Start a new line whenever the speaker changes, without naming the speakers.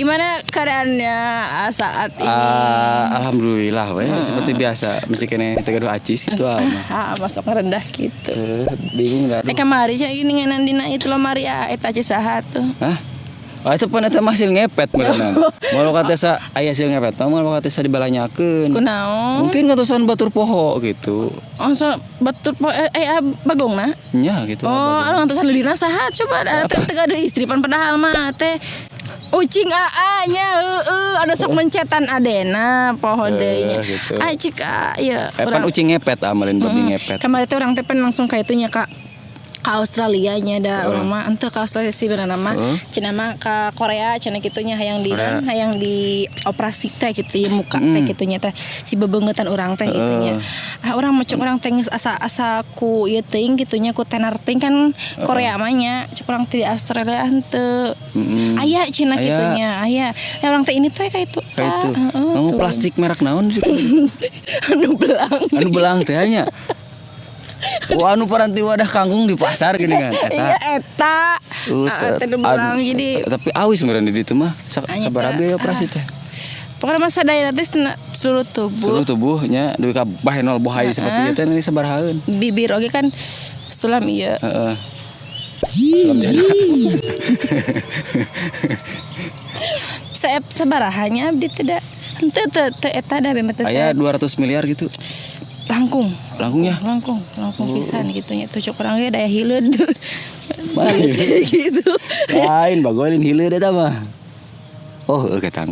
Gimana keadaannya saat ini?
Alhamdulillah we, seperti biasa mesti kena tegaduh acis gitu
Masuk rendah gitu.
Bingung dah.
Kamari ini ngenan dina itu lo Maria eta acis saha tuh.
Hah? Oh itu pun eta hasil ngepet beneran. Mau kata sa aya hasil ngepet, mau kata sa dibalanyakeun.
Kunaon?
Mungkin ngatosan batur poho gitu.
Oh so batur poho bagongna?
Nya gitu.
Oh, anu ngatosan lilina saha coba tegaduh istri pan padahal mah teh ucing nya anu sok mencetan adena poho deui nya.
Gitu.
Cik ieu.
Pan ucing ngepet amalin babi ngepet.
Kemarin teh urang teh pen langsung ka itunya Kak. Ka Australia nya da urang mah henteu ka Australia sih beunana mah cenah mah ka Korea cenah kitunya hayang di operasi teh kitu muka teh kitunya teh si bebeungetan urang teh kitunya. Urang mah cek urang teh geus asa ku ieu teuing kitunya ku tenar teuing kan Korea mah nya cek urang teh di Australia henteu. Aya cenah kitunya aya. Ya urang teh ini teh ka itu.
Ka itu. Ngomong plastik merek naon gitu.
Anu belang.
Anu belang teh nya. Anu paranti wadah kangkung di pasar gini kan
eta belang jadi
tapi awis meureun di ditu mah sabarabe operasi teh
pokoknya masa daerah teh seluruh
tubuhnya duwe ka bahenol bohai seperti itu ini sabarahaeun
bibir oge kan sulam ieu sabarahannya abdi teh henteu teh eta da beme teh
aya 200 miliar gitu
langkung pisan gitu nya tuh cok urang ge daya hileud
balik
gitu
lain bagoilin hileud eta mah oh ketang